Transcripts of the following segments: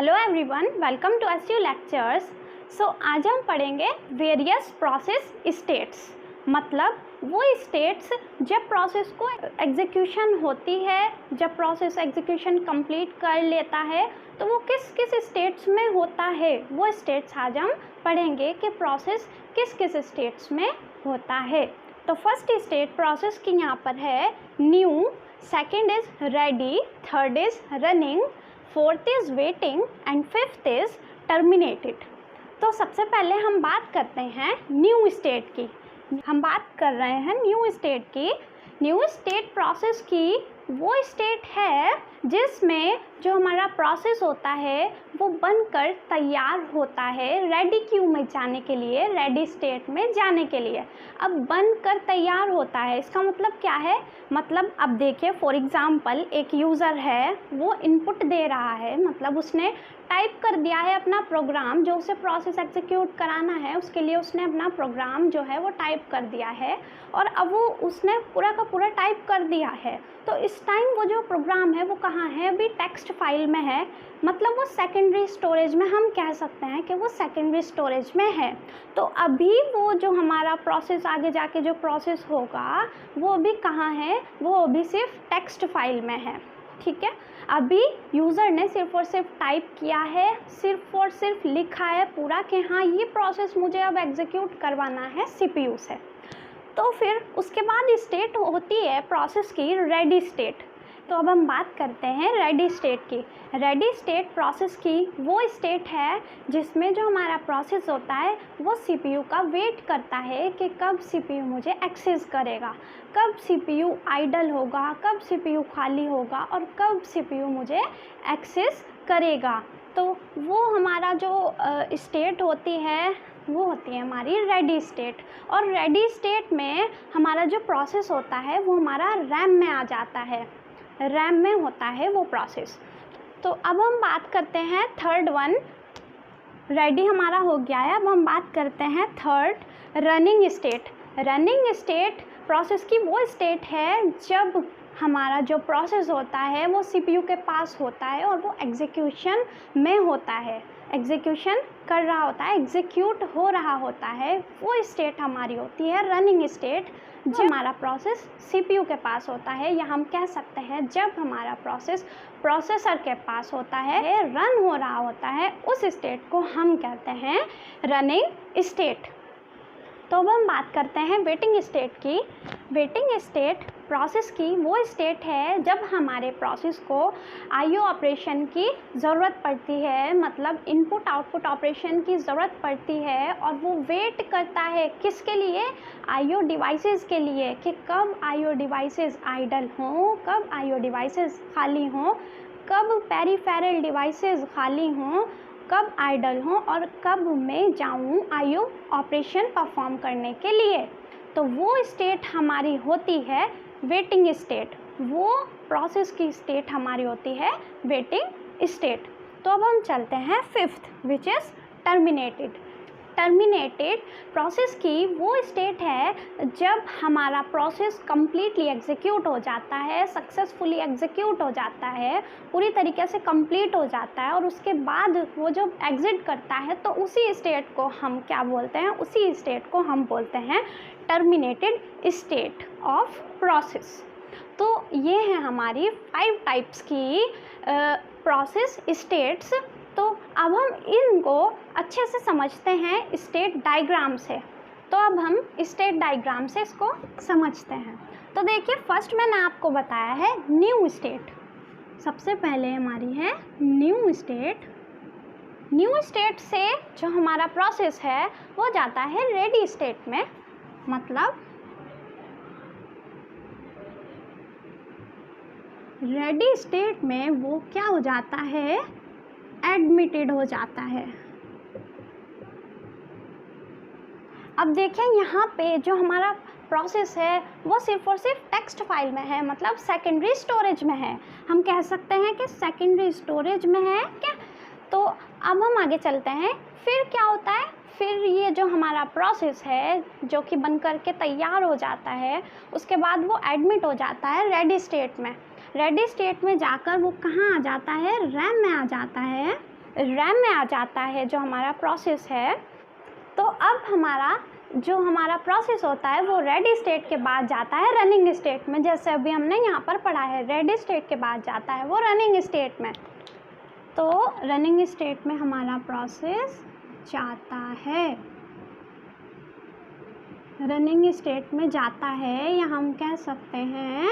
Hello everyone, welcome to SU lectures. So आज हम पढ़ेंगे वेरियस प्रोसेस स्टेट्स, मतलब वो स्टेट्स जब प्रोसेस को एग्जीक्यूशन होती है, जब प्रोसेस एग्जीक्यूशन कंप्लीट कर लेता है तो वो किस किस स्टेट्स में होता है। वो स्टेट्स आज हम पढ़ेंगे कि प्रोसेस किस किस स्टेट्स में होता है। तो फर्स्ट स्टेट प्रोसेस की यहाँ पर है new, second is ready, third is running, fourth is waiting and fifth is terminated. तो सबसे पहले हम बात करते हैं न्यू स्टेट की। हम बात कर रहे हैं न्यू स्टेट की। न्यू स्टेट प्रोसेस की वो स्टेट है जिसमें जो हमारा प्रोसेस होता है वो बनकर तैयार होता है रेडी क्यू में जाने के लिए, रेडी स्टेट में जाने के लिए। अब बनकर तैयार होता है, इसका मतलब क्या है? मतलब अब देखिए, फॉर एग्ज़ाम्पल एक यूज़र है, वो इनपुट दे रहा है, मतलब उसने टाइप कर दिया है अपना प्रोग्राम, जो उसे प्रोसेस एग्जीक्यूट कराना है उसके लिए उसने अपना प्रोग्राम जो है वो टाइप कर दिया है। और अब वो उसने पूरा का पूरा टाइप कर दिया है, तो इस टाइम वो जो प्रोग्राम है वो कहाँ है? अभी टेक्स्ट फाइल में है, मतलब वो सेकेंडरी स्टोरेज में, हम कह सकते हैं कि वो सेकेंडरी स्टोरेज में है। तो अभी वो जो हमारा प्रोसेस आगे जाके जो प्रोसेस होगा वो अभी कहाँ है? वो अभी सिर्फ टेक्स्ट फाइल में है, ठीक है। अभी यूज़र ने सिर्फ और सिर्फ टाइप किया है, सिर्फ और सिर्फ लिखा है पूरा कि हाँ ये प्रोसेस मुझे अब एग्जीक्यूट करवाना है सीपीयू से। तो फिर उसके बाद स्टेट होती है प्रोसेस की रेडी स्टेट। तो अब हम बात करते हैं रेडी स्टेट की। रेडी स्टेट प्रोसेस की वो स्टेट है जिसमें जो हमारा प्रोसेस होता है वो सीपीयू का वेट करता है कि कब सीपीयू मुझे एक्सेस करेगा, कब सीपीयू आइडल होगा, कब सीपीयू खाली होगा और कब सीपीयू मुझे एक्सेस करेगा। तो वो हमारा जो स्टेट होती है वो होती है हमारी रेडी स्टेट। और रेडी स्टेट में हमारा जो प्रोसेस होता है वो हमारा रैम में आ जाता है, रैम में होता है वो प्रोसेस। तो अब हम बात करते हैं थर्ड वन, रेडी हमारा हो गया है। अब हम बात करते हैं third, running state. Running state process की वो स्टेट है जब हमारा जो प्रोसेस होता है वो सीपीयू के पास होता है और वो एग्जीक्यूशन में होता है, एग्जीक्यूशन कर रहा होता है, एग्जीक्यूट हो रहा होता है, वो स्टेट हमारी होती है रनिंग स्टेट। जब हमारा प्रोसेस सीपीयू के पास होता है, या हम कह सकते हैं जब हमारा प्रोसेस प्रोसेसर के पास होता है, रन हो रहा होता है, उस स्टेट को हम कहते हैं रनिंग स्टेट। तो अब हम बात करते हैं वेटिंग स्टेट की। वेटिंग स्टेट प्रोसेस की वो स्टेट है जब हमारे प्रोसेस को आईओ ऑपरेशन की ज़रूरत पड़ती है, मतलब इनपुट आउटपुट ऑपरेशन की ज़रूरत पड़ती है, और वो वेट करता है किसके लिए? आईओ डिवाइसेस के लिए, कि कब आईओ डिवाइसेस आइडल हों, कब आईओ डिवाइसेस खाली हों, कब पेरिफेरल डिवाइसेस खाली हों, कब आइडल हों और कब मैं जाऊं आईओ ऑपरेशन परफॉर्म करने के लिए। तो वो स्टेट हमारी होती है वेटिंग स्टेट, वो प्रोसेस की स्टेट हमारी होती है वेटिंग स्टेट। तो अब हम चलते हैं fifth, which is terminated. Terminated process की वो स्टेट है जब हमारा प्रोसेस कम्प्लीटली एग्जीक्यूट हो जाता है, सक्सेसफुली एग्जीक्यूट हो जाता है, पूरी तरीके से कंप्लीट हो जाता है, और उसके बाद वो जब एग्जिट करता है तो उसी स्टेट को हम क्या बोलते हैं? उसी स्टेट को हम बोलते हैं टर्मिनेटेड स्टेट ऑफ प्रोसेस। तो ये है हमारी 5 टाइप्स की प्रोसेस स्टेट्स। तो अब हम इनको अच्छे से समझते हैं स्टेट डायग्राम से। तो अब हम स्टेट डायग्राम से इसको समझते हैं। तो देखिए, फर्स्ट मैंने आपको बताया है न्यू स्टेट। सबसे पहले हमारी है न्यू स्टेट। न्यू स्टेट से जो हमारा प्रोसेस है वो जाता है रेडी स्टेट में, मतलब रेडी स्टेट में वो क्या हो जाता है? एडमिटेड हो जाता है। अब देखिए, यहाँ पे जो हमारा प्रोसेस है वो सिर्फ और सिर्फ टेक्स्ट फाइल में है, मतलब सेकेंडरी स्टोरेज में है। हम कह सकते हैं कि सेकेंडरी स्टोरेज में है क्या। तो अब हम आगे चलते हैं, फिर क्या होता है? फिर ये जो हमारा प्रोसेस है जो कि बन कर के तैयार हो जाता है, उसके बाद वो एडमिट हो जाता है रेडी स्टेट में। रेडी स्टेट में जाकर वो कहाँ आ जाता है? रैम में आ जाता है। रैम में आ जाता है जो हमारा प्रोसेस है। तो अब हमारा प्रोसेस होता है वो रेडी स्टेट के बाद जाता है रनिंग स्टेट में। जैसे अभी हमने यहाँ पर पढ़ा है, रेडी स्टेट के बाद जाता है वो रनिंग स्टेट में। तो रनिंग स्टेट में हमारा प्रोसेस जाता है, रनिंग स्टेट में जाता है, या हम कह सकते हैं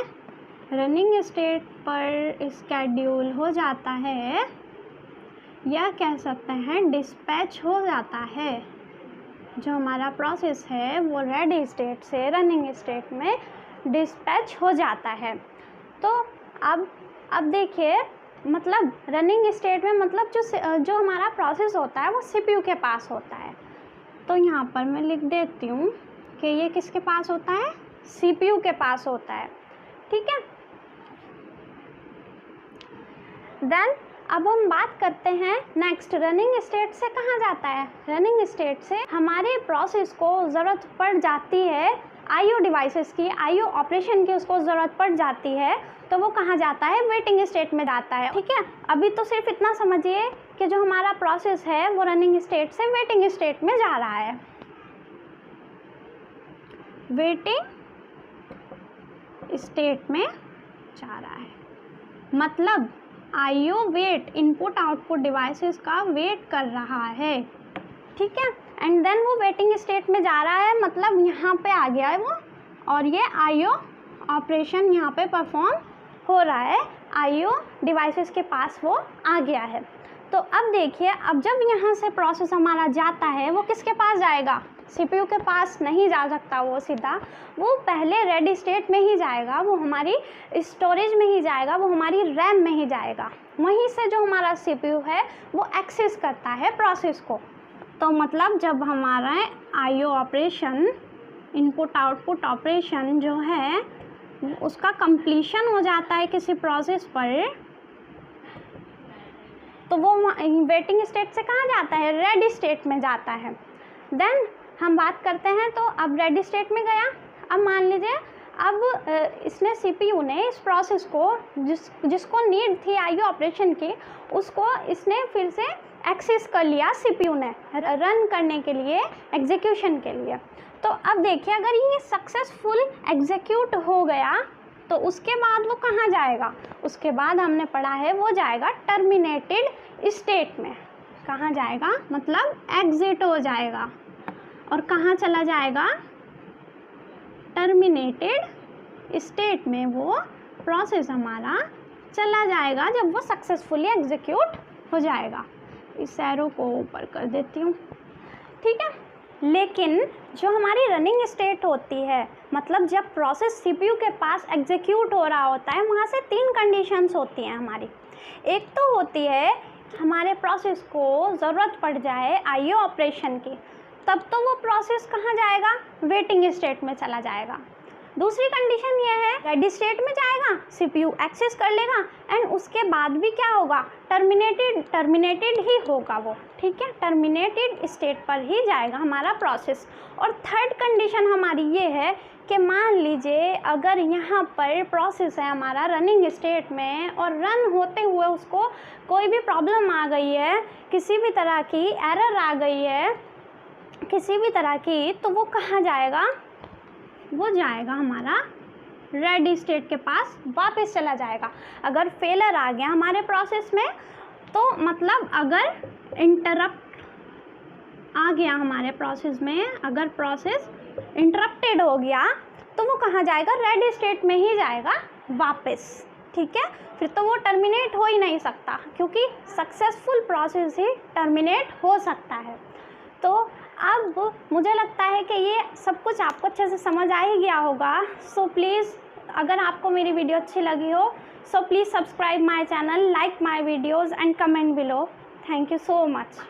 रनिंग स्टेट पर स्केड्यूल हो जाता है, या कह सकते हैं डिस्पैच हो जाता है। जो हमारा प्रोसेस है वो रेडी स्टेट से रनिंग स्टेट में डिस्पैच हो जाता है। तो अब देखिए, मतलब रनिंग स्टेट में मतलब जो हमारा प्रोसेस होता है वो सीपीयू के पास होता है। तो यहाँ पर मैं लिख देती हूँ कि ये किसके पास होता है, सीपीयू के पास होता है, ठीक है। देन अब हम बात करते हैं नेक्स्ट, रनिंग स्टेट से कहाँ जाता है। रनिंग स्टेट से हमारे प्रोसेस को ज़रूरत पड़ जाती है आईओ डिवाइसेस की, आईओ ऑपरेशन की उसको ज़रूरत पड़ जाती है, तो वो कहाँ जाता है, वेटिंग स्टेट में जाता है, ठीक है। अभी तो सिर्फ इतना समझिए कि जो हमारा प्रोसेस है वो रनिंग स्टेट से वेटिंग स्टेट में जा रहा है, वेटिंग स्टेट में जा रहा है। मतलब IO wait, input output devices का वेट कर रहा है, ठीक है। एंड देन वो वेटिंग स्टेट में जा रहा है, मतलब यहाँ पे आ गया है वो, और ये आईओ ऑपरेशन यहाँ पे परफॉर्म हो रहा है, आईओ डिवाइसेस के पास वो आ गया है। तो अब देखिए, अब जब यहाँ से प्रोसेस हमारा जाता है वो किसके पास जाएगा, सीपीयू के पास नहीं जा सकता वो सीधा, वो पहले रेडी स्टेट में ही जाएगा, वो हमारी स्टोरेज में ही जाएगा, वो हमारी रैम में ही जाएगा। वहीं से जो हमारा सीपीयू है वो एक्सेस करता है प्रोसेस को। तो मतलब जब हमारा IO operation, input output operation जो है उसका कंप्लीशन हो जाता है किसी प्रोसेस पर, तो वो वेटिंग स्टेट से कहाँ जाता है, रेडी स्टेट में जाता है। देन हम बात करते हैं, तो अब रेडी स्टेट में गया। अब मान लीजिए अब इसने सीपीयू ने इस प्रोसेस को जिसको नीड थी आईओ ऑपरेशन की, उसको इसने फिर से एक्सेस कर लिया सीपीयू ने रन करने के लिए, एग्जीक्यूशन के लिए। तो अब देखिए, अगर ये सक्सेसफुल एग्जीक्यूट हो गया तो उसके बाद वो कहाँ जाएगा, उसके बाद हमने पढ़ा है वो जाएगा टर्मिनेटेड स्टेट में। कहाँ जाएगा, मतलब एग्जिट हो जाएगा, और कहाँ चला जाएगा, टर्मिनेटेड स्टेट में वो प्रोसेस हमारा चला जाएगा जब वो सक्सेसफुली एग्जीक्यूट हो जाएगा। इस एरो को ऊपर कर देती हूँ, ठीक है। लेकिन जो हमारी रनिंग स्टेट होती है, मतलब जब प्रोसेस सीपीयू के पास एग्जीक्यूट हो रहा होता है, वहाँ से 3 कंडीशंस होती हैं हमारी। एक तो होती है हमारे प्रोसेस को ज़रूरत पड़ जाए आईओ ऑपरेशन की, तब तो वो प्रोसेस कहाँ जाएगा, वेटिंग स्टेट में चला जाएगा। दूसरी कंडीशन ये है, रेडी स्टेट में जाएगा, सीपीयू एक्सेस कर लेगा, एंड उसके बाद भी क्या होगा, टर्मिनेटेड ही होगा वो, ठीक है, टर्मिनेटेड स्टेट पर ही जाएगा हमारा प्रोसेस। और थर्ड कंडीशन हमारी ये है कि मान लीजिए अगर यहाँ पर प्रोसेस है हमारा रनिंग स्टेट में और रन होते हुए उसको कोई भी प्रॉब्लम आ गई है, किसी भी तरह की एरर आ गई है किसी भी तरह की, तो वो कहाँ जाएगा, वो जाएगा हमारा रेडी स्टेट के पास, वापस चला जाएगा। अगर फेलर आ गया हमारे प्रोसेस में, तो मतलब अगर इंटरप्ट आ गया हमारे प्रोसेस में, अगर प्रोसेस इंटरप्टेड हो गया, तो वो कहाँ जाएगा, रेडी स्टेट में ही जाएगा वापस, ठीक है। फिर तो वो टर्मिनेट हो ही नहीं सकता, क्योंकि सक्सेसफुल प्रोसेस ही टर्मिनेट हो सकता है। तो अब मुझे लगता है कि ये सब कुछ आपको अच्छे से समझ आ ही गया होगा। सो प्लीज़, अगर आपको मेरी वीडियो अच्छी लगी हो, so please subscribe my channel, like my videos and comment below. Thank you so much.